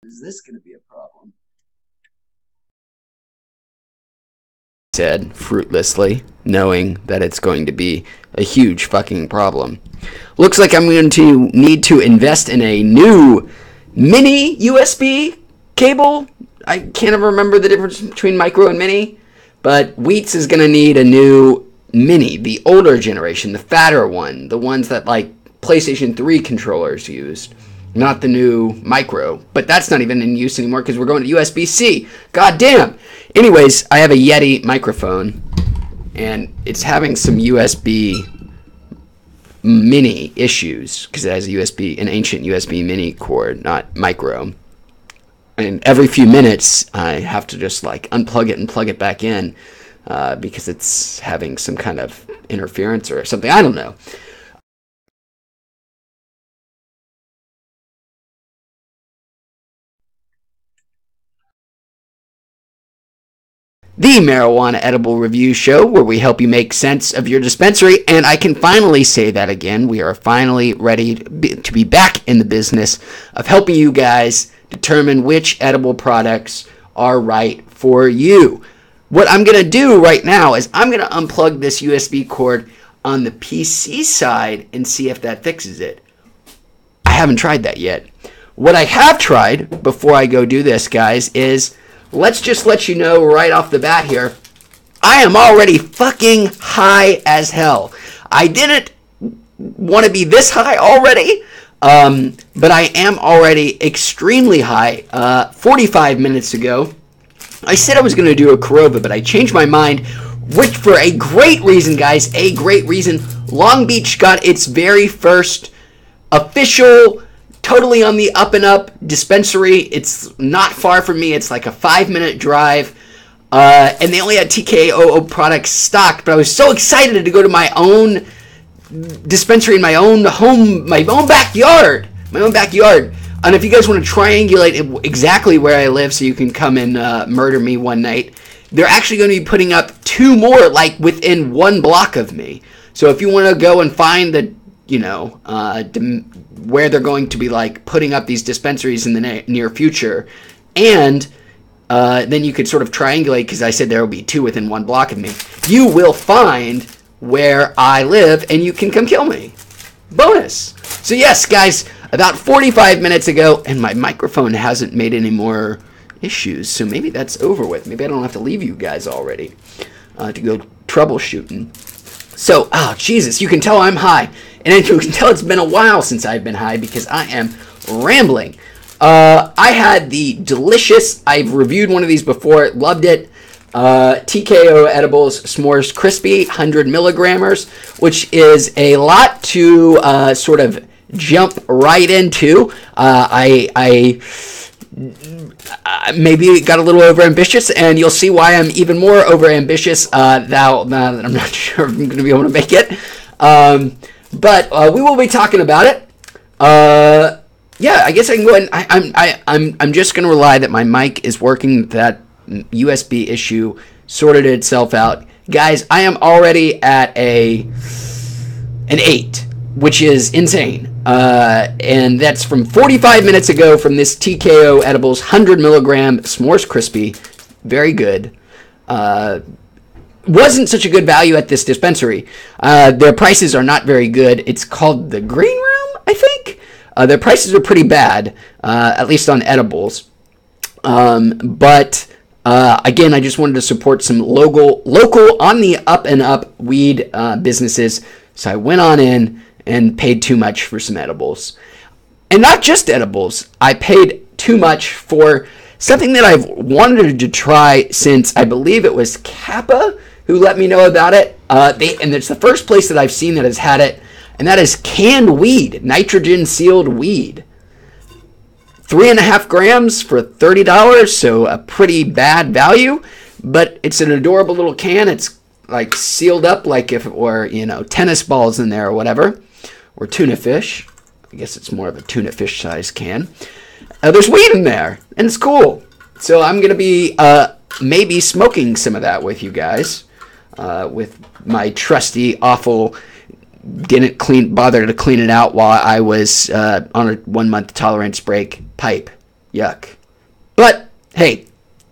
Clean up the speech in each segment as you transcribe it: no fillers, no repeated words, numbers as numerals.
Is this going to be a problem? Said fruitlessly, knowing that it's going to be a huge fucking problem. Looks like I'm going to need to invest in a new mini USB cable. I can't ever remember the difference between micro and mini, but Wheats is going to need a new mini, the older generation, the fatter one, the ones that like PlayStation 3 controllers used, not the new micro. But that's not even in use anymore because we're going to USB-C. God damn. Anyways, I have a Yeti microphone, and it's having some USB mini issues because it has an ancient USB mini cord, not micro. And every few minutes, I have to just like unplug it and plug it back in because it's having some kind of interference or something. I don't know. The Marijuana Edible Review Show, where we help you make sense of your dispensary. And I can finally say that again. We are finally ready to be back in the business of helping you guys determine which edible products are right for you. What I'm going to do right now is I'm going to unplug this USB cord on the PC side and see if that fixes it. I haven't tried that yet. What I have tried before I go do this, guys, is let's just let you know right off the bat here, I am already fucking high as hell. I didn't want to be this high already, but I am already extremely high. 45 minutes ago, I said I was going to do a Korova, but I changed my mind, which for a great reason, guys, a great reason. Long Beach got its very first official, totally on the up and up dispensary. It's not far from me. It's like a 5-minute drive. And they only had TKO products stocked, but I was so excited to go to my own dispensary in my own home, my own backyard. And if you guys want to triangulate exactly where I live so you can come and murder me one night, they're actually going to be putting up 2 more like within 1 block of me. So if you want to go and find the, where they're going to be like putting up these dispensaries in the near future, and then you could sort of triangulate, because I said there will be 2 within 1 block of me, you will find where I live and you can come kill me. Bonus. So yes, guys, about 45 minutes ago, and my microphone hasn't made any more issues, so maybe that's over with. Maybe I don't have to leave you guys already to go troubleshooting. So, Jesus, you can tell I'm high. And you can tell it's been a while since I've been high because I am rambling. I had the delicious, I've reviewed one of these before, loved it, TKO Edibles S'mores Crispy, 100 milligrammers, which is a lot to sort of jump right into. I maybe got a little overambitious, and you'll see why I'm even more overambitious now that I'm not sure if I'm going to be able to make it. But we will be talking about it. Yeah, I guess I can go ahead. I'm just going to rely that my mic is working. That USB issue sorted itself out. Guys, I am already at an 8, which is insane. And that's from 45 minutes ago from this TKO Edibles 100 milligram S'mores Crispy. Very good. Wasn't such a good value at this dispensary. Their prices are not very good. It's called the Green Room, I think. Their prices are pretty bad, at least on edibles. But again, I just wanted to support some local on the up and up weed businesses. So I went on in and paid too much for some edibles. And not just edibles. I paid too much for something that I've wanted to try since, I believe it was Kappa who let me know about it. And it's the first place that I've seen that has had it. And that is canned weed, nitrogen-sealed weed. 3.5 grams for $30, so a pretty bad value. But it's an adorable little can. It's like sealed up like if it were, tennis balls in there or whatever. Or tuna fish. I guess it's more of a tuna fish size can. There's weed in there, and it's cool. So I'm going to be maybe smoking some of that with you guys. With my trusty, awful, didn't bother to clean it out while I was on a 1-month tolerance break pipe. Yuck. But, hey,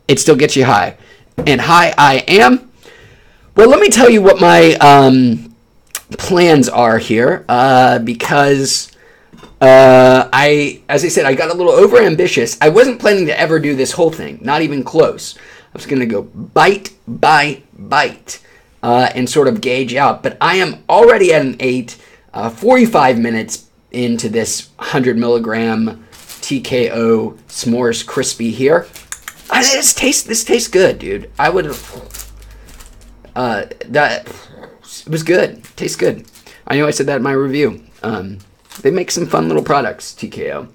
it still gets you high. And high I am. Well, let me tell you what my plans are here, because as I said, I got a little overambitious. I wasn't planning to ever do this whole thing, not even close. I was going to go bite by bite and sort of gauge out. But I am already at an 8, 45 minutes into this 100 milligram TKO S'mores Crispy here. This tastes good, dude. I would that it was good. Tastes good. I know I said that in my review. They make some fun little products, TKO.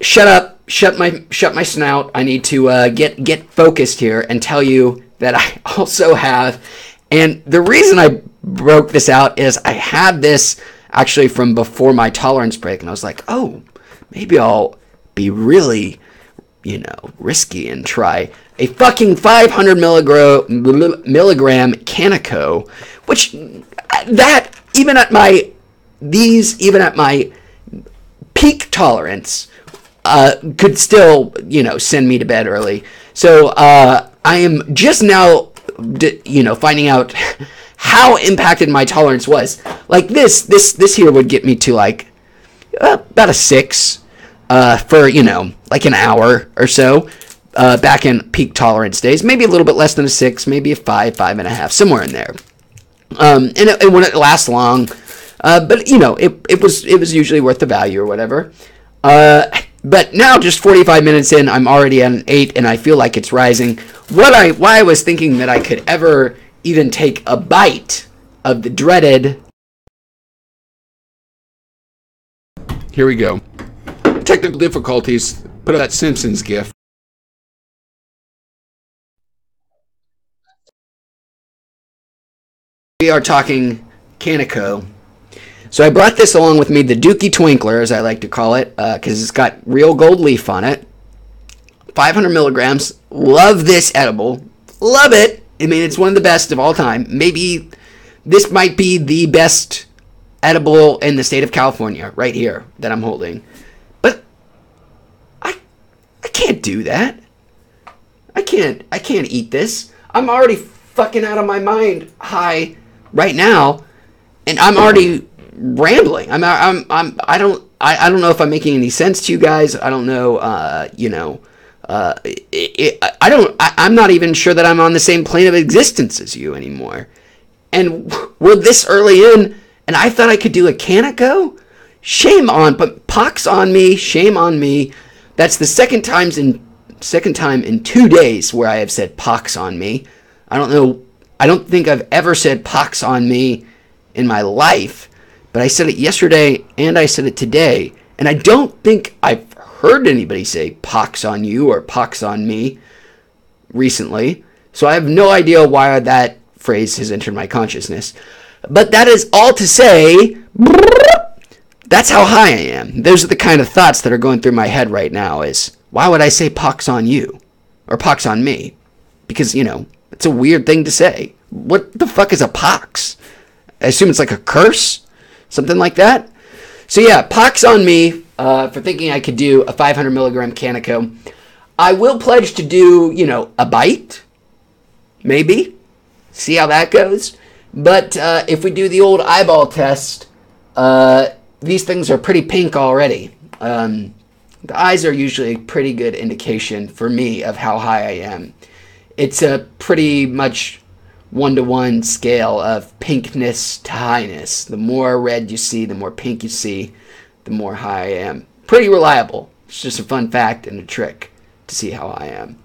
Shut up. Shut my snout. I need to get focused here and tell you that I also have, and the reason I broke this out is I had this actually from before my tolerance break, and I was like, oh, maybe I'll be really, risky and try a fucking 500 milligram Canico, which that even at my peak tolerance could still send me to bed early. So I am just now finding out how impacted my tolerance was. Like this here would get me to like about a 6 for like an hour or so back in peak tolerance days. Maybe a little bit less than a 6, maybe a 5, 5.5, somewhere in there. And it wouldn't last long, but it was usually worth the value or whatever. But now, just 45 minutes in, I'm already at an 8, and I feel like it's rising. Why I was thinking that I could ever even take a bite of the dreaded... Here we go. Technical difficulties. Put up that Simpsons gif. We are talking Canico. So I brought this along with me, the Dookie Twinkler, as I like to call it, because it's got real gold leaf on it. 500 milligrams. Love this edible. Love it. I mean, it's one of the best of all time. Maybe this might be the best edible in the state of California, right here, that I'm holding. But I can't do that. I can't eat this. I'm already fucking out of my mind high right now, and I'm already rambling. I don't know if I'm making any sense to you guys. I don't know. I'm not even sure that I'm on the same plane of existence as you anymore. And we're this early in, and I thought I could do a Canico? But pox on me, shame on me. That's the second time in 2 days where I have said pox on me. I don't know. I don't think I've ever said pox on me in my life, but I said it yesterday and I said it today, and I don't think I've heard anybody say pox on you or pox on me recently, so I have no idea why that phrase has entered my consciousness. But that is all to say, that's how high I am. Those are the kind of thoughts that are going through my head right now is, why would I say pox on you or pox on me? Because, it's a weird thing to say. What the fuck is a pox? I assume it's like a curse? Something like that? So yeah, pox on me for thinking I could do a 500 milligram Canico. I will pledge to do, a bite. Maybe. See how that goes. But if we do the old eyeball test, these things are pretty pink already. The eyes are usually a pretty good indication for me of how high I am. It's a pretty much 1-to-1 scale of pinkness to highness. The more red you see, the more pink you see, the more high I am. Pretty reliable. It's just a fun fact and a trick to see how I am.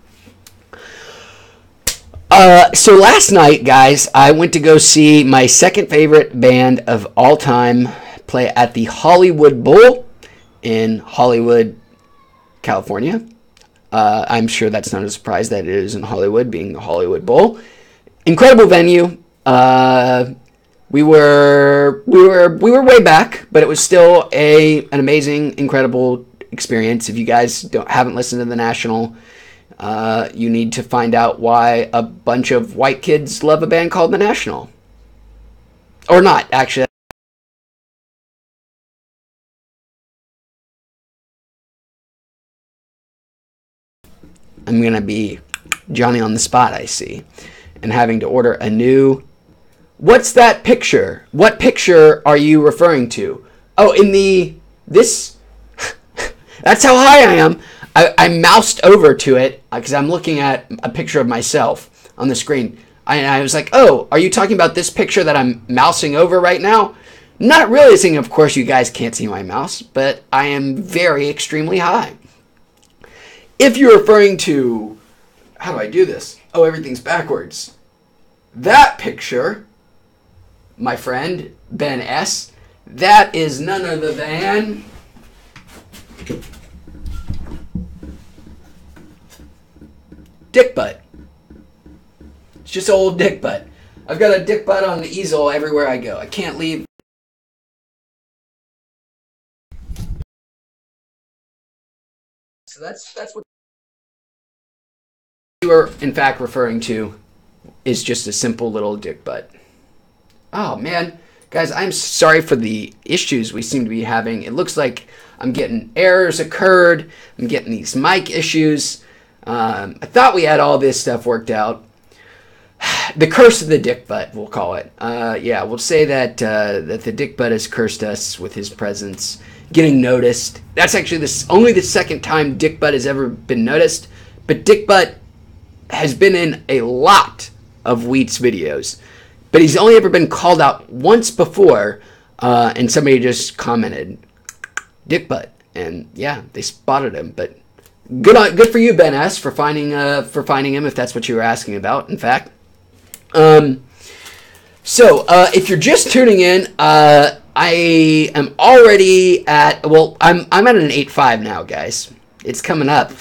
So last night, guys, I went to go see my second favorite band of all time play at the Hollywood Bowl in Hollywood, California. I'm sure that's not a surprise that it is in Hollywood, being the Hollywood Bowl. Incredible venue. We were way back, but it was still an amazing, incredible experience. If you guys haven't listened to the National, you need to find out why a bunch of white kids love a band called the National. Or not, actually. I'm going to be Johnny on the spot, I see, and having to order a new... What's that picture? What picture are you referring to? Oh, this... That's how high I am. I moused over to it because I'm looking at a picture of myself on the screen. I was like, oh, are you talking about this picture that I'm mousing over right now? Not realizing, of course, you guys can't see my mouse, but I am very extremely high. If you're referring to... How do I do this? Oh, everything's backwards. That picture, my friend, Ben S., that is none other than... Dick butt. It's just old dick butt. I've got a dick butt on the easel everywhere I go. I can't leave. So that's what you are in fact referring to is just a simple little dick butt. Oh man, guys, I'm sorry for the issues we seem to be having. It looks like I'm getting errors occurred. I'm getting these mic issues. I thought we had all this stuff worked out. The curse of the dick butt, we'll call it. Yeah, we'll say that that the dick butt has cursed us with his presence, getting noticed. That's actually only the second time dick butt has ever been noticed. But dick butt has been in a lot of Wheat's videos, but he's only ever been called out once before, and somebody just commented, "Dick butt," and yeah, they spotted him. But good for you, Ben S, for finding him, if that's what you were asking about. In fact. So if you're just tuning in, I am already at, well, I'm at an 8.5 now, guys. It's coming up.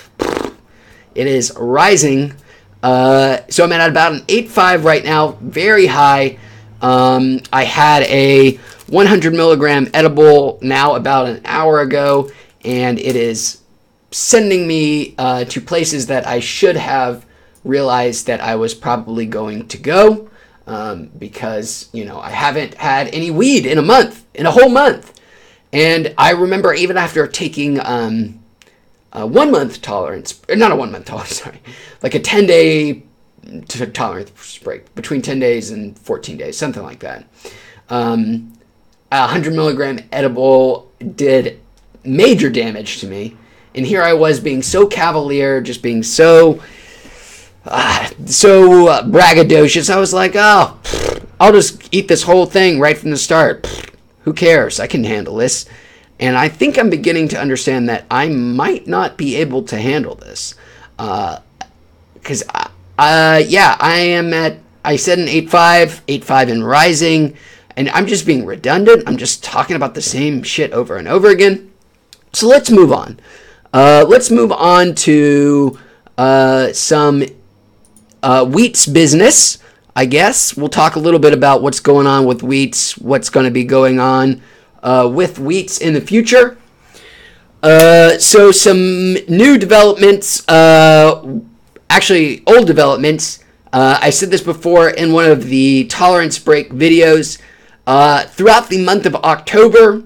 It is rising. So I'm at about an 8.5 right now, very high. I had a 100 milligram edible now about an hour ago, and it is sending me to places that I should have realized that I was probably going to go, because, you know, I haven't had any weed in a whole month. And I remember even after taking a 1 month tolerance, or not a 1 month tolerance, sorry, like a 10-day tolerance break, between 10 days and 14 days, something like that. A 100 milligram edible did major damage to me. And here I was being so cavalier, just being so braggadocious. I was like, oh, I'll just eat this whole thing right from the start. Who cares? I can handle this. And I think I'm beginning to understand that I might not be able to handle this. Because, yeah, I said an 8.5 and rising. And I'm just being redundant. I'm just talking about the same shit over and over again. So let's move on. Let's move on to some Wheat's business, I guess. We'll talk a little bit about what's going on with Wheat's, what's going to be going on with Wheat's in the future. So some new developments, actually old developments. I said this before in one of the tolerance break videos. Throughout the month of October,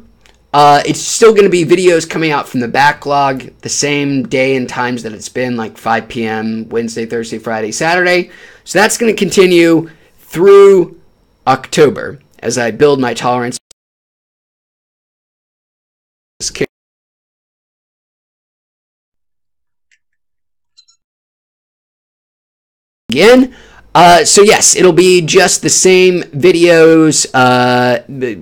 it's still going to be videos coming out from the backlog the same day and times that it's been, like 5 p.m. Wednesday, Thursday, Friday, Saturday. So that's going to continue through October as I build my tolerance. Again. So yes, it'll be just the same videos,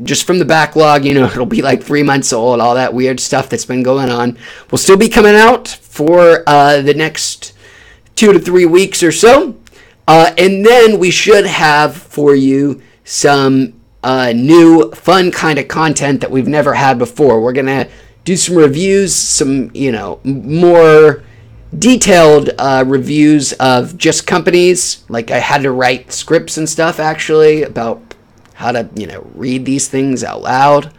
just from the backlog. You know, it'll be like 3 months old, all that weird stuff that's been going on. Will still be coming out for the next 2 to 3 weeks or so. And then we should have for you some new fun kind of content that we've never had before. We're going to do some reviews, some, you know, more detailed reviews of just companies. Like I had to write scripts and stuff actually about how to, you know, read these things out loud,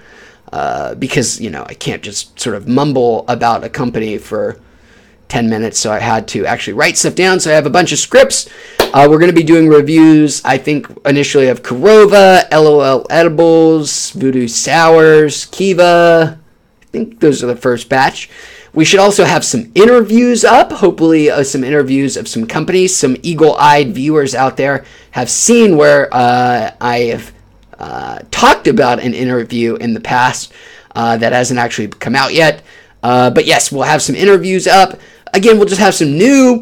because, you know, I can't just sort of mumble about a company for 10 minutes. So I had to actually write stuff down. So I have a bunch of scripts. We're going to be doing reviews, I think, initially of Korova, LOL Edibles, Voodoo Sours, Kiva. I think those are the first batch. We should also have some interviews up, hopefully some interviews of some companies. Some eagle-eyed viewers out there have seen where I have talked about an interview in the past that hasn't actually come out yet. But yes, we'll have some interviews up. Again, we'll just have some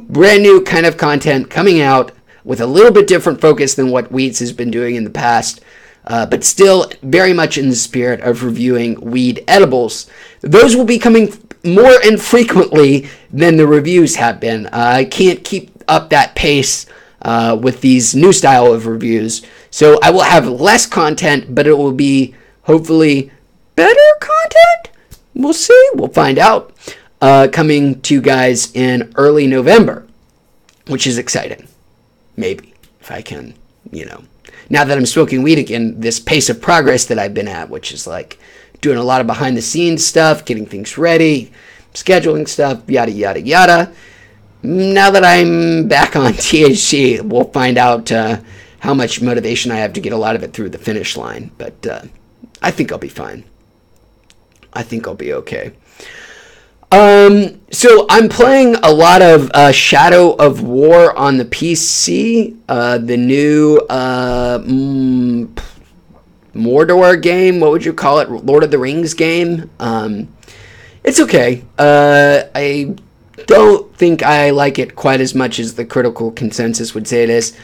brand new kind of content coming out with a little bit different focus than what Weeds has been doing in the past. But still very much in the spirit of reviewing weed edibles. Those will be coming more and frequently than the reviews have been. I can't keep up that pace with these new style of reviews. So I will have less content, but it will be hopefully better content. We'll see. We'll find out. Coming to you guys in early November, which is exciting. Maybe, if I can, now that I'm smoking weed again, this pace of progress that I've been at, which is like doing a lot of behind the scenes stuff, getting things ready, scheduling stuff, yada, yada, yada. Now that I'm back on THC, we'll find out how much motivation I have to get a lot of it through the finish line. But I think I'll be fine. I think I'll be okay. So I'm playing a lot of Shadow of War on the PC, the new Mordor game. What would you call it? Lord of the Rings game. It's okay. I don't think I like it quite as much as the critical consensus would say it is.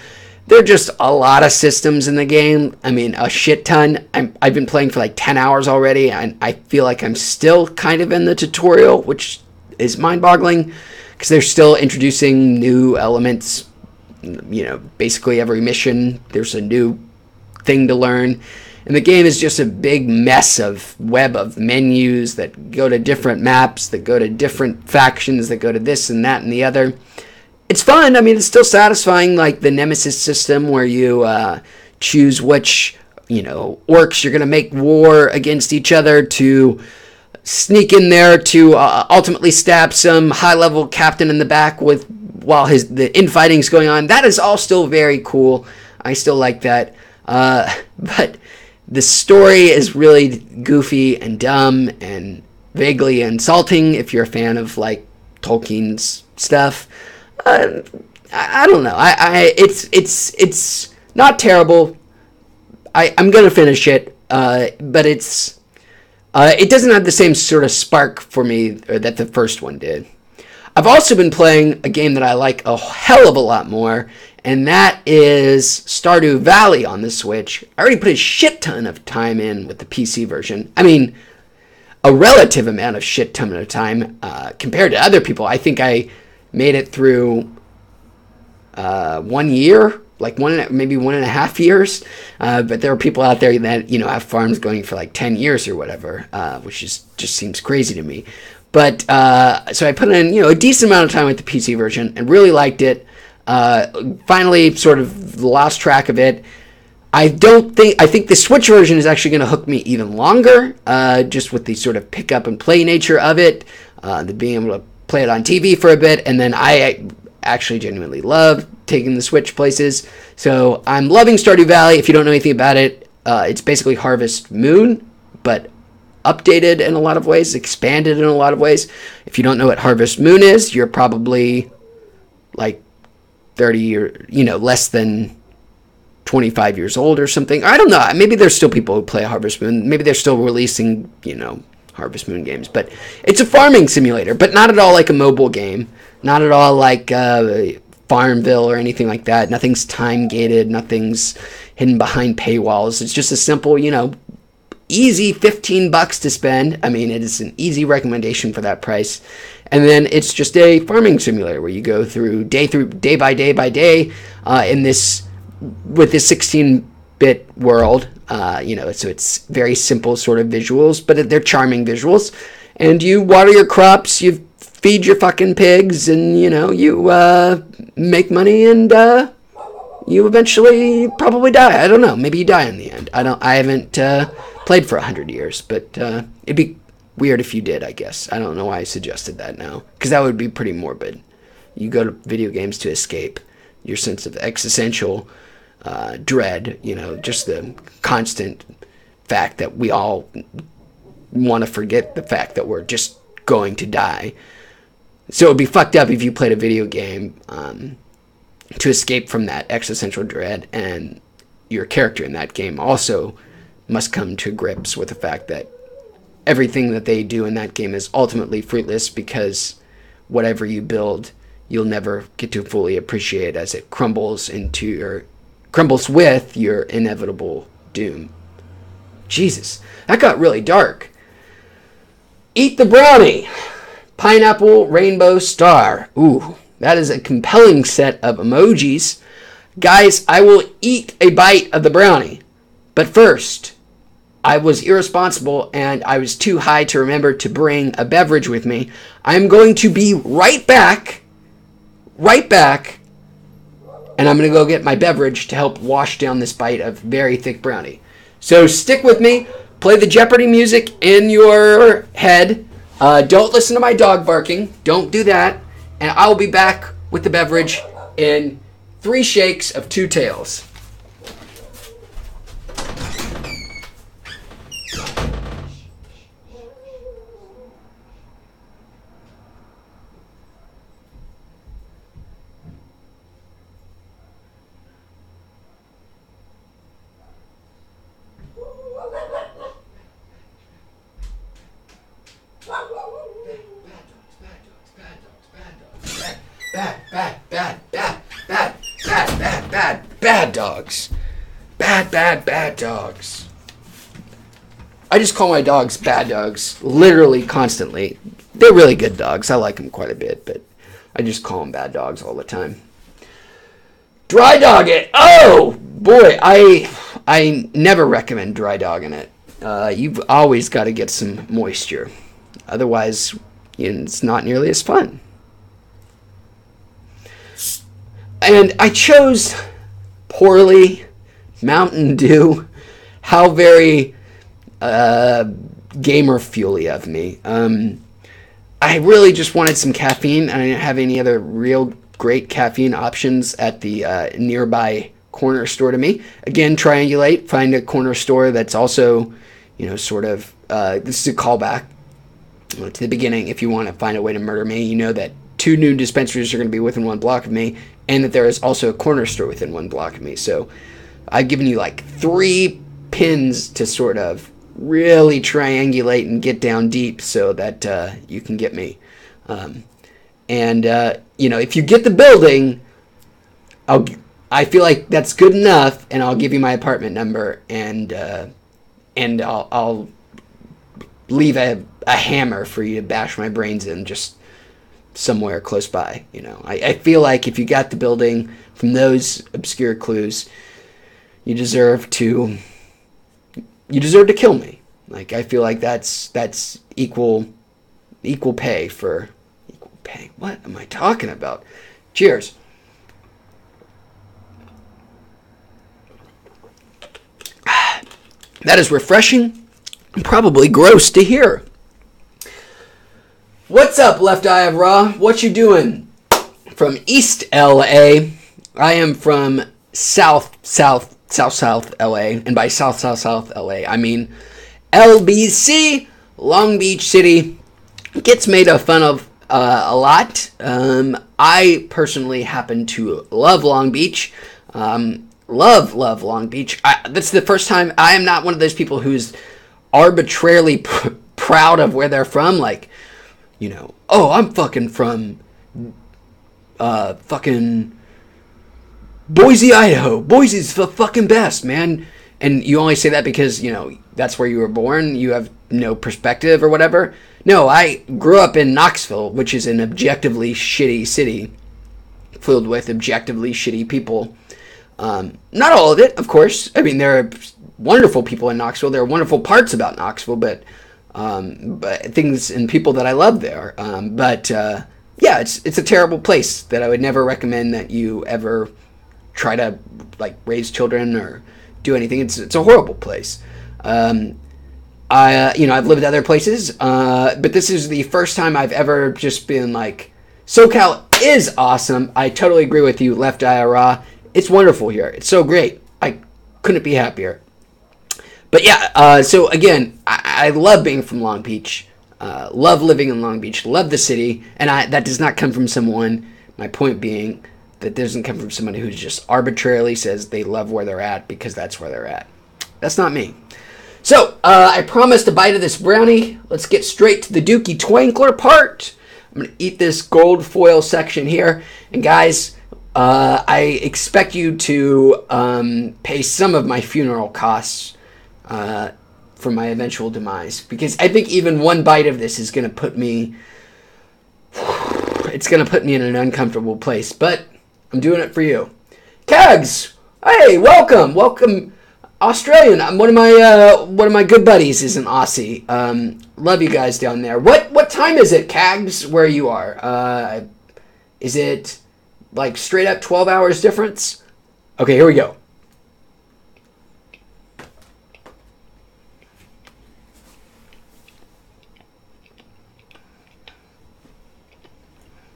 There are just a lot of systems in the game. I mean, a shit ton. I've been playing for like 10 hours already, and I feel like I'm still kind of in the tutorial, which is mind-boggling, because they're still introducing new elements. Basically every mission, there's a new thing to learn. And the game is just a big mess of web of menus that go to different maps, that go to different factions, that go to this and that and the other. It's fun. I mean, it's still satisfying, like the Nemesis system where you choose which, orcs you're going to make war against each other to sneak in there to ultimately stab some high-level captain in the back while the infighting's going on. That is all still very cool. I still like that. But the story is really goofy and dumb and vaguely insulting if you're a fan of, like, Tolkien's stuff. I don't know. It's not terrible. I'm gonna finish it, but it doesn't have the same sort of spark for me that the first one did. I've also been playing a game that I like a hell of a lot more, and that is Stardew Valley on the Switch. I already put a shit ton of time in with the PC version. I mean, a relative amount of shit ton of time compared to other people. I think I made it through 1 year, like maybe 1.5 years. But there are people out there that, have farms going for like 10 years or whatever, which just seems crazy to me. But so I put in, a decent amount of time with the PC version and really liked it. Finally sort of lost track of it. I think the Switch version is actually going to hook me even longer, just with the sort of pick up and play nature of it, the being able to play it on TV for a bit, and then I actually genuinely love taking the Switch places. So I'm loving Stardew Valley. If you don't know anything about it, it's basically Harvest Moon, but updated in a lot of ways, expanded in a lot of ways. If you don't know what Harvest Moon is, you're probably like 30 or, less than 25 years old or something. I don't know. Maybe there's still people who play Harvest Moon. Maybe they're still releasing, Harvest Moon games. But it's a farming simulator, but not at all like a mobile game. Not at all like Farmville or anything like that. Nothing's time-gated. Nothing's hidden behind paywalls. It's just a simple, easy $15 to spend. I mean, it is an easy recommendation for that price. And then it's just a farming simulator where you go through day by day in this with this 16-bit world. So it's very simple sort of visuals, but they're charming visuals. And you water your crops, you feed your fucking pigs, and you make money, and you eventually probably die. I don't know. Maybe you die in the end. I haven't played for 100 years, but it'd be weird if you did, I guess. I don't know why I suggested that now, because that would be pretty morbid. You go to video games to escape your sense of existential dread, just the constant fact that we all want to forget the fact that we're just going to die. So it would be fucked up if you played a video game to escape from that existential dread, and your character in that game also must come to grips with the fact that everything that they do in that game is ultimately fruitless, because whatever you build, you'll never get to fully appreciate as it crumbles with your inevitable doom. Jesus, that got really dark. Eat the brownie. Pineapple rainbow star. Ooh, that is a compelling set of emojis. Guys, I will eat a bite of the brownie. But first, I was irresponsible and I was too high to remember to bring a beverage with me. I'm going to be right back, and I'm going to go get my beverage to help wash down this bite of very thick brownie. So stick with me, play the Jeopardy music in your head, don't listen to my dog barking, don't do that, and I'll be back with the beverage in 3 shakes of 2 tails. Bad dogs. Bad dogs. I just call my dogs bad dogs, literally constantly. They're really good dogs. I like them quite a bit, but I just call them bad dogs all the time. Dry dog it. Oh, boy. I never recommend dry dogging it. You've always got to get some moisture. Otherwise, it's not nearly as fun. And I chose poorly Mountain Dew. How very gamer fuely of me. I really just wanted some caffeine. I didn't have any other real great caffeine options at the nearby corner store to me. Again, triangulate, find a corner store that's also, sort of, this is a callback to the beginning. If you want to find a way to murder me, you know that 2 new dispensaries are going to be within 1 block of me, and that there is also a corner store within 1 block of me. So I've given you like 3 pins to sort of really triangulate and get down deep so that you can get me. If you get the building, I feel like that's good enough, and I'll give you my apartment number, and I'll leave a hammer for you to bash my brains in just somewhere close by. I feel like if you got the building from those obscure clues, you deserve to kill me. Like, I feel like that's equal pay for equal pay. What am I talking about? Cheers. That is refreshing and probably gross to hear. What's up, Left Eye of Raw? What you doing? From East LA. I am from South LA. And by South LA, I mean LBC, Long Beach City. Gets made fun of a lot. I personally happen to love Long Beach. Love Long Beach. That's the first time. I am not one of those people who's arbitrarily proud of where they're from. Like, oh, I'm fucking from fucking Boise, Idaho. Boise's the fucking best, man. And you only say that because, that's where you were born. You have no perspective or whatever. No, I grew up in Knoxville, which is an objectively shitty city filled with objectively shitty people. Not all of it, of course. I mean, there are wonderful people in Knoxville. There are wonderful parts about Knoxville, but things and people that I love there. Yeah, it's a terrible place that I would never recommend that you ever try to raise children or do anything. It's a horrible place. I've lived other places, but this is the first time I've ever just been like, SoCal is awesome. I totally agree with you, Left Eye Raw. It's wonderful here. It's so great. I couldn't be happier. But yeah, so again, I love being from Long Beach. love living in Long Beach, love the city, and that does not come from someone, my point being, that doesn't come from someone who just arbitrarily says they love where they're at because that's where they're at. That's not me. So, I promised a bite of this brownie. Let's get straight to the Dookie Twinkler part. I'm going to eat this gold foil section here. And guys, I expect you to pay some of my funeral costs for my eventual demise. Because I think even one bite of this is going to put me... It's going to put me in an uncomfortable place. But I'm doing it for you. Cags! Hey, welcome! Welcome, Australian. One of my good buddies is an Aussie. Love you guys down there. What time is it, Cags, where you are? Is it like straight up 12 hours difference? Okay, here we go.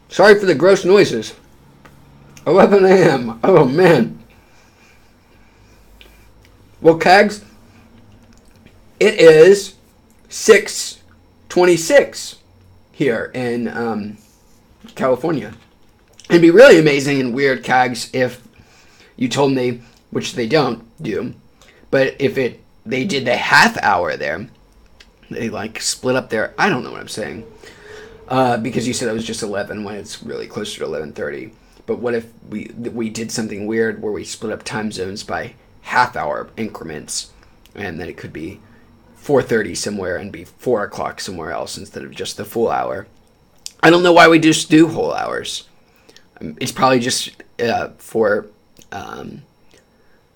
Sorry for the gross noises. 11 a.m. Oh, man. Well, Cags, it is 6:26 here in California. It'd be really amazing and weird, Cags, if you told me, which they don't do, but if they did the half hour there, they like split up there. I don't know what I'm saying, because you said it was just 11 when it's really closer to 11:30. But what if we did something weird where we split up time zones by half-hour increments, and then it could be 4:30 somewhere and be 4 o'clock somewhere else instead of just the full hour. I don't know why we just do whole hours. It's probably just for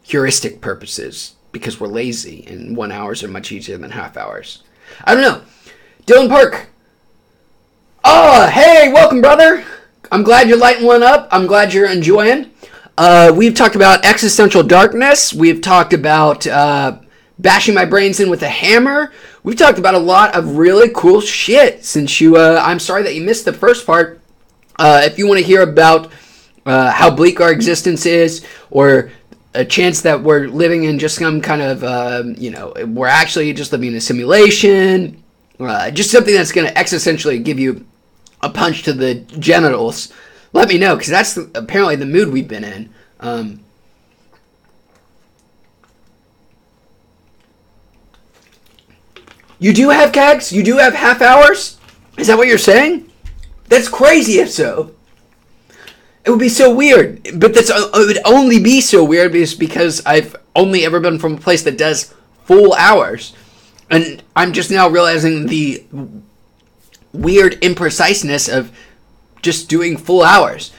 heuristic purposes because we're lazy and 1 hours are much easier than half hours. I don't know. Dylan Park. Oh, hey, welcome, brother. I'm glad you're lighting one up. I'm glad you're enjoying. We've talked about existential darkness. We've talked about bashing my brains in with a hammer. We've talked about a lot of really cool shit since you... I'm sorry that you missed the first part. If you want to hear about how bleak our existence is, or a chance that we're living in just some kind of, we're actually just living in a simulation, just something that's going to existentially give you a punch to the genitals, let me know, because that's apparently the mood we've been in. You do have Cags? You do have half hours? Is that what you're saying? That's crazy if so. It would be so weird. But it would only be so weird because I've only ever been from a place that does full hours. And I'm just now realizing the weird impreciseness of just doing full hours.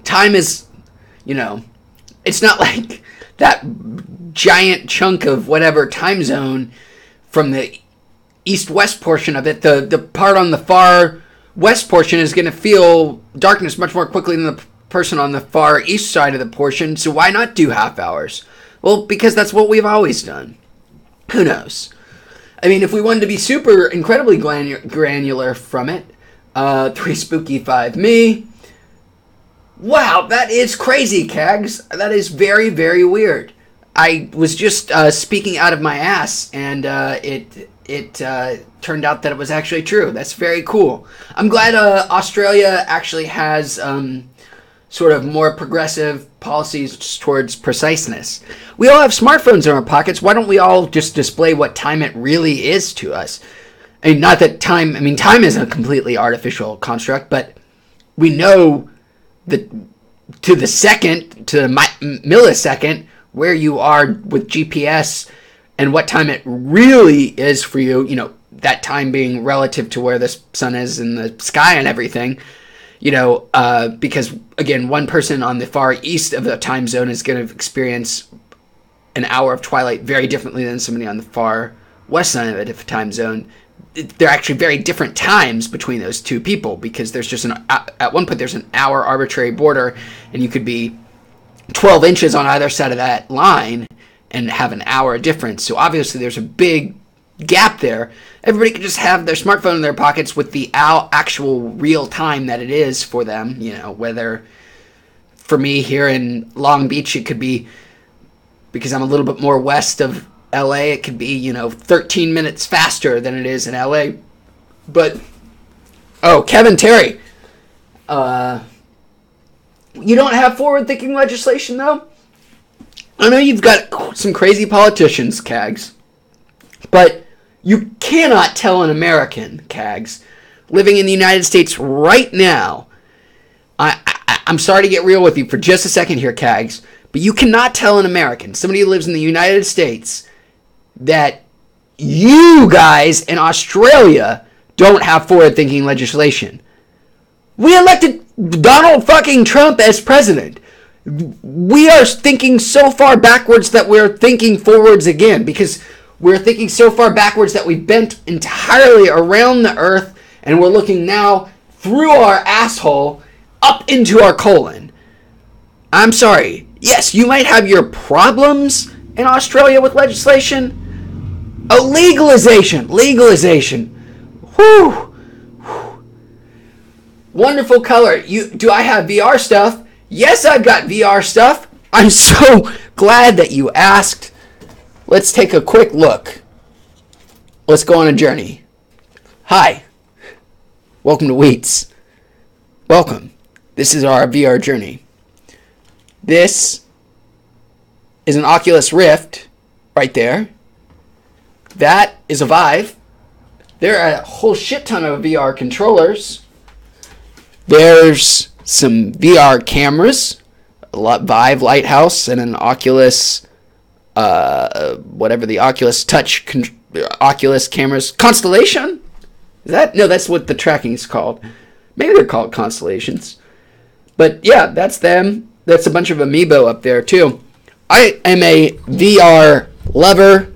Time is, it's not like that giant chunk of whatever time zone from the east-west portion of it. The part on the far west portion is going to feel darkness much more quickly than the person on the far east side of the portion. So why not do half hours? Well, because that's what we've always done. Who knows? I mean, if we wanted to be super incredibly granular from it, 3 spooky, 5 me. Wow, that is crazy, Cags. That is very, very weird. I was just speaking out of my ass, and it turned out that it was actually true. That's very cool. I'm glad Australia actually has sort of more progressive policies towards preciseness. We all have smartphones in our pockets. Why don't we all just display what time it really is to us? I mean, not that time... I mean, time is a completely artificial construct, but we know that to the second, to the millisecond, where you are with GPS and what time it really is for you, that time being relative to where the sun is in the sky and everything, because, again, one person on the far east of the time zone is going to experience an hour of twilight very differently than somebody on the far west side of the time zone. They're actually very different times between those two people because there's just at one point there's an hour arbitrary border, and you could be 12 inches on either side of that line and have an hour difference. So obviously there's a big gap there. Everybody could just have their smartphone in their pockets with the actual real time that it is for them. Whether for me here in Long Beach, it could be, because I'm a little bit more west of LA, it could be, 13 minutes faster than it is in LA. But, oh, Kevin Terry. You don't have forward-thinking legislation, though? I know you've got some crazy politicians, Cags, but you cannot tell an American, Cags, living in the United States right now. I'm sorry to get real with you for just a second here, Cags, but you cannot tell an American, somebody who lives in the United States, that you guys in Australia don't have forward-thinking legislation. We elected Donald fucking Trump as president. We are thinking so far backwards that we're thinking forwards again, because we're thinking so far backwards that we bent entirely around the earth and we're looking now through our asshole up into our colon. I'm sorry. Yes, you might have your problems in Australia with legislation. Oh, legalization. Whew. Wonderful color. Do I have VR stuff? Yes, I've got VR stuff. I'm so glad that you asked. Let's take a quick look. Let's go on a journey. Hi. Welcome to Wheats. Welcome. This is our VR journey. This is an Oculus Rift right there. That is a Vive. There are a whole shit ton of VR controllers. There's some VR cameras, a Vive Lighthouse, and an Oculus, whatever the Oculus Touch, Oculus cameras, Constellation? Is that? No, that's what the tracking is called. Maybe they're called Constellations. But yeah, that's them. That's a bunch of Amiibo up there too. I am a VR lover.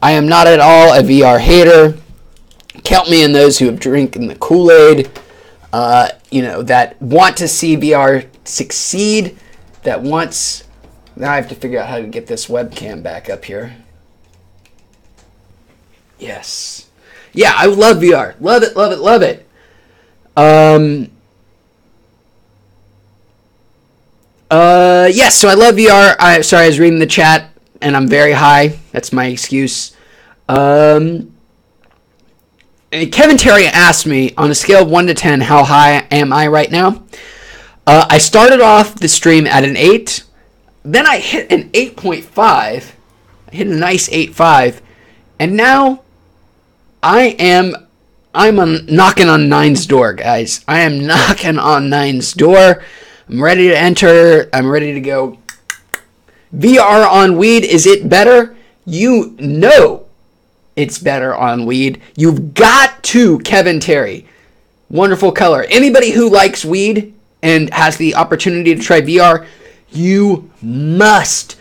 I am not at all a VR hater. Count me in those who have drinking the Kool-Aid. That want to see VR succeed, that wants... Now I have to figure out how to get this webcam back up here. Yes. Yeah, I love VR. Love it. Yes, so I love VR. I was reading the chat, and I'm very high. That's my excuse. And Kevin Terry asked me, on a scale of 1 to 10, how high am I right now? I started off the stream at an 8. Then I hit an 8.5. I hit a nice 8.5. And now I'm knocking on 9's door, guys. I am knocking on 9's door. I'm ready to enter. I'm ready to go. VR on weed, is it better? You know it's better on weed. You've got to, Kevin Terry. Wonderful color. Anybody who likes weed and has the opportunity to try VR, you must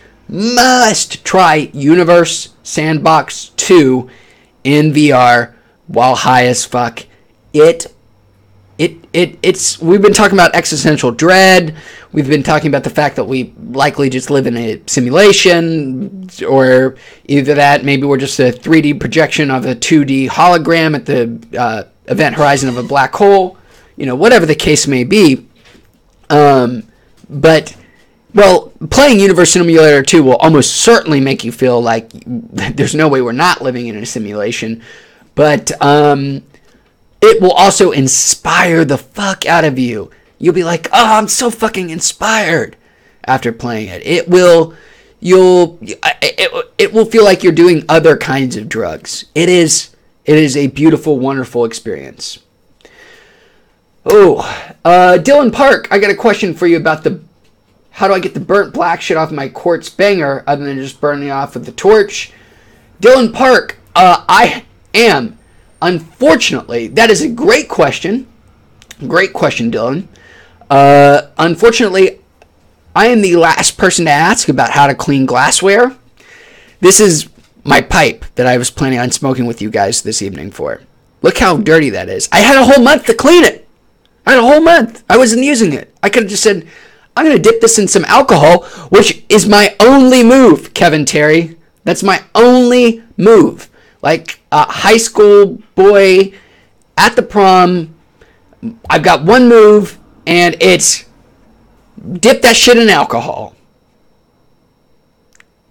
try Universe Sandbox 2 in VR while high as fuck. It's we've been talking about existential dread. We've been talking about the fact that we likely just live in a simulation, or either that, maybe we're just a 3D projection of a 2D hologram at the event horizon of a black hole. Whatever the case may be. But playing Universe Simulator 2 will almost certainly make you feel like there's no way we're not living in a simulation. But it will also inspire the fuck out of you. You'll be like, oh, I'm so fucking inspired after playing it. It will feel like you're doing other kinds of drugs. It is a beautiful, wonderful experience. Oh, Dylan Park, I got a question for you about how do I get the burnt black shit off my quartz banger other than just burning it off with the torch? Dylan Park, I am, unfortunately, that is a great question. Great question, Dylan. Unfortunately, I am the last person to ask about how to clean glassware. This is my pipe that I was planning on smoking with you guys this evening for. Look how dirty that is. I had a whole month to clean it. I wasn't using it. I could have just said, I'm going to dip this in some alcohol, which is my only move, Kevin Terry. That's my only move. Like a high school boy at the prom, I've got one move, and it's dip that shit in alcohol.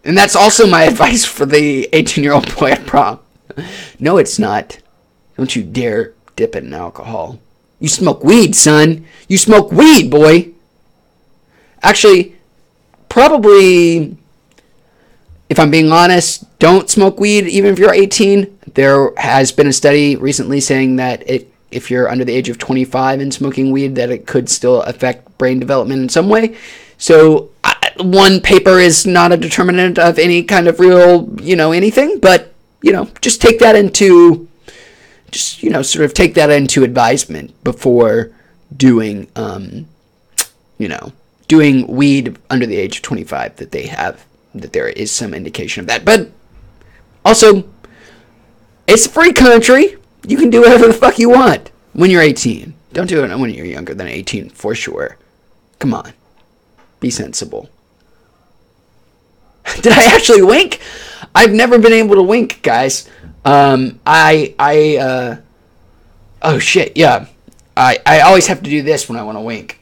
And that's also my advice for the 18-year-old boy at prom. No, it's not. Don't you dare dip it in alcohol. You smoke weed, son. You smoke weed, boy. Actually, probably, if I'm being honest, don't smoke weed even if you're 18. There has been a study recently saying that if you're under the age of 25 and smoking weed, that it could still affect brain development in some way. So one paper is not a determinant of any kind of real, anything, but, just take that into, sort of take that into advisement before doing, doing weed under the age of 25, that there is some indication of that. But also, it's a free country. You can do whatever the fuck you want when you're 18. Don't do it when you're younger than 18, for sure. Come on. Be sensible. Did I actually wink? I've never been able to wink, guys. Oh shit, yeah. I always have to do this when I want to wink.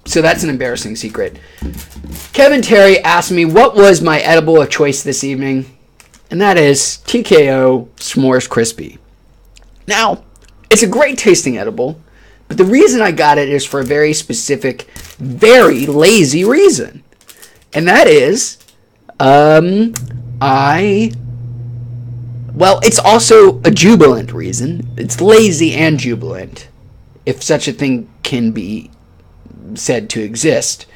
So that's an embarrassing secret. Kevin Terry asked me what was my edible of choice this evening, and that is TKO S'mores Crispy. Now, it's a great tasting edible, but the reason I got it is for a very specific, very lazy reason. And that is, it's also a jubilant reason. It's lazy and jubilant, if such a thing can be said to exist.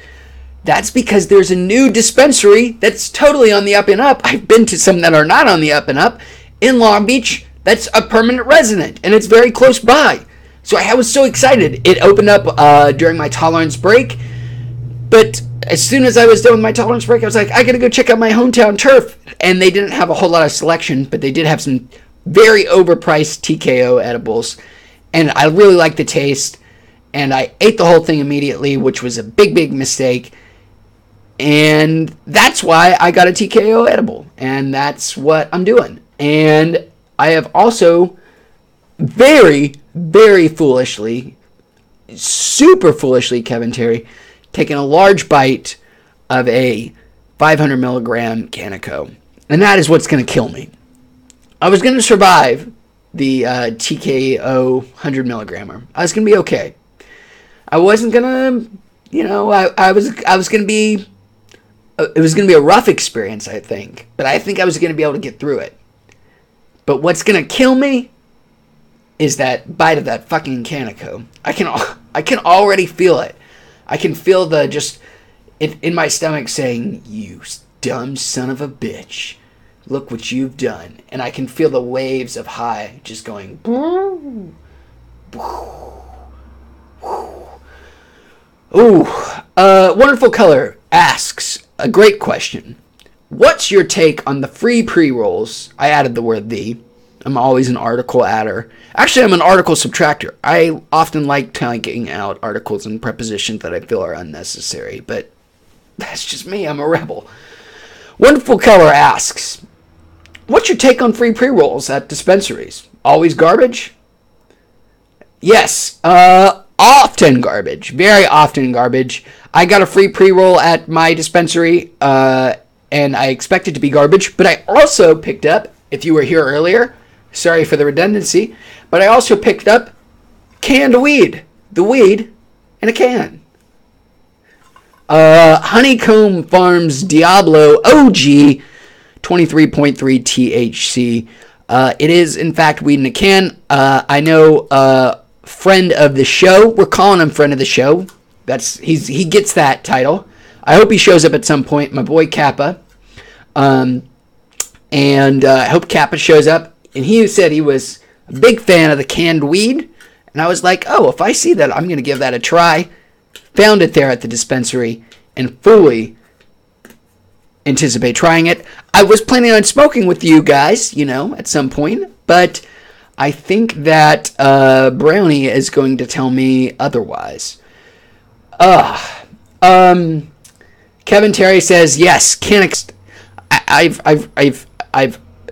That's because there's a new dispensary that's totally on the up and up. I've been to some that are not on the up and up in Long Beach. That's a permanent resident, and it's very close by. So I was so excited. It opened up during my tolerance break, but as soon as I was done with my tolerance break, I was like, I gotta go check out my hometown turf. And they didn't have a whole lot of selection, but they did have some very overpriced TKO edibles, and I really liked the taste. And I ate the whole thing immediately, which was a big, big mistake. And that's why I got a TKO edible. And that's what I'm doing. And I have also very, very foolishly, super foolishly, Kevin Terry, taken a large bite of a 500 milligram Canico. And that is what's going to kill me. I was going to survive the TKO 100 milligrammer. I was going to be okay. I wasn't gonna, I was gonna be, it was gonna be a rough experience, I think. But I think I was gonna be able to get through it. But what's gonna kill me is that bite of that fucking Canico. I can already feel it. I can feel it in my stomach saying, "You dumb son of a bitch, look what you've done." And I can feel the waves of high just going. Ooh, Wonderful Color asks a great question. What's your take on the free pre-rolls? I added the word "the." I'm always an article adder. Actually, I'm an article subtractor. I often like taking out articles and prepositions that I feel are unnecessary, but that's just me. I'm a rebel. Wonderful Color asks, what's your take on free pre-rolls at dispensaries? Always garbage? Yes, often garbage. Very often garbage. I got a free pre-roll at my dispensary, and I expect it to be garbage, but I also picked up, if you were here earlier, sorry for the redundancy, but I also picked up canned weed. The weed in a can. Honeycomb Farms Diablo OG 23.3 THC. It is, in fact, weed in a can. I know friend of the show. We're calling him friend of the show. He gets that title. I hope he shows up at some point. My boy Kappa. And I hope Kappa shows up. And he said he was a big fan of the canned weed. And I was like, oh, if I see that, I'm going to give that a try. Found it there at the dispensary and fully anticipate trying it. I was planning on smoking with you guys, at some point. But I think that Brownie is going to tell me otherwise. Kevin Terry says, yes, I've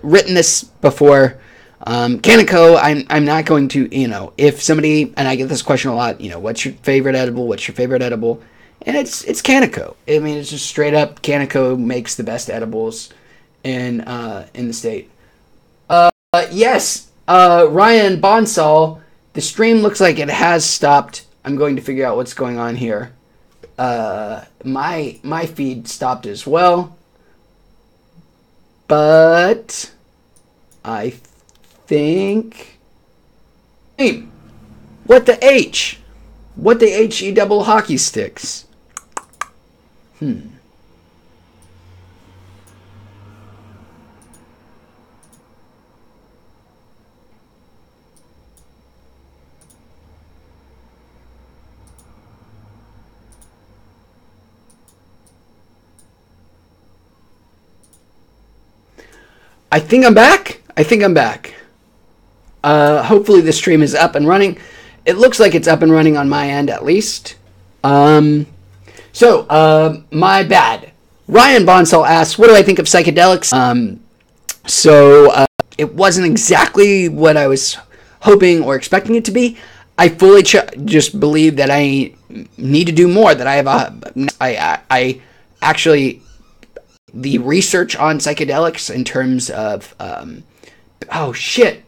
written this before. Canico, I'm not going to, if somebody, and I get this question a lot, what's your favorite edible? What's your favorite edible? And it's Canico. I mean, it's just straight up, Canico makes the best edibles in the state. Yes, Ryan Bonsall, the stream looks like it has stopped. I'm going to figure out what's going on here. My feed stopped as well, but I think. Hey, what the H? What the HE double hockey sticks? I think I'm back. Hopefully the stream is up and running. It looks like it's up and running on my end at least. My bad. Ryan Bonsall asks, what do I think of psychedelics? It wasn't exactly what I was hoping or expecting it to be. I fully just believe that I need to do more, that I actually, the research on psychedelics in terms of, oh shit.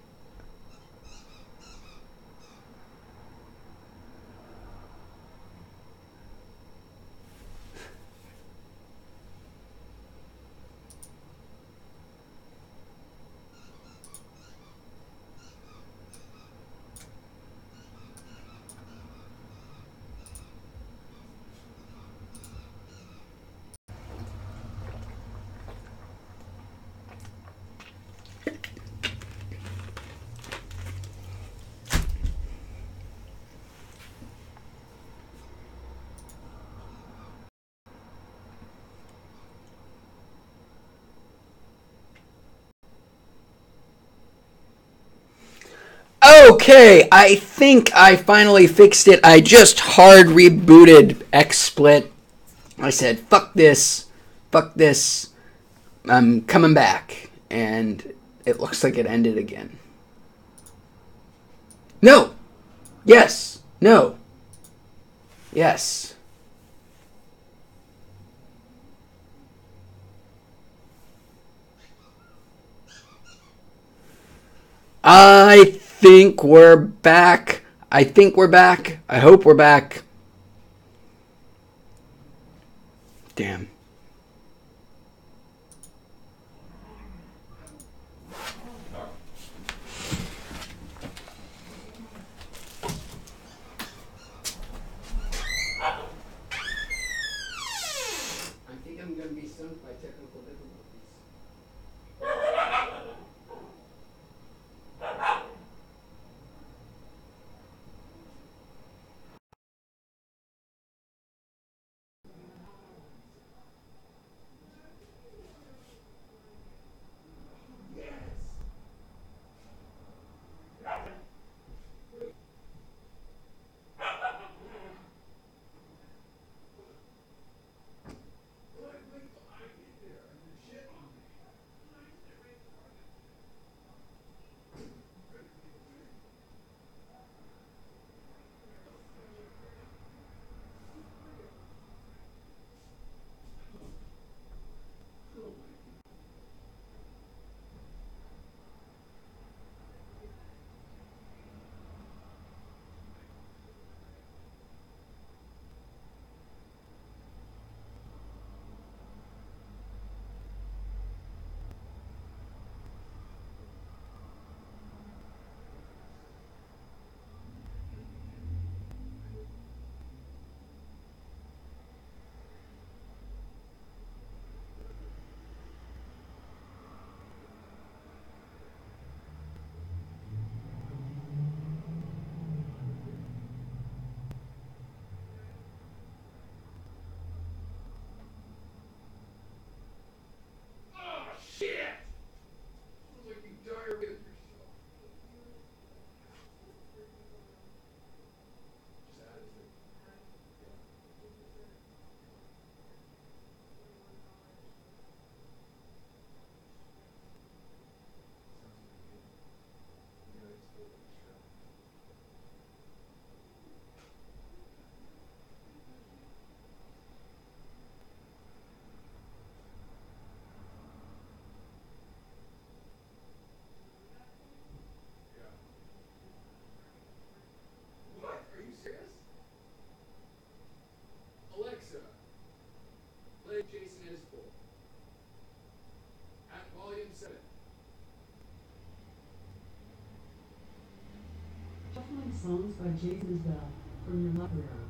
Okay, I think I finally fixed it. I just hard rebooted XSplit. I said, fuck this, I'm coming back. And it looks like it ended again. No! Yes! No! Yes. I think we're back. I hope we're back. Damn. I think I'm going to be sunk by technical difficulties. chases the from your library.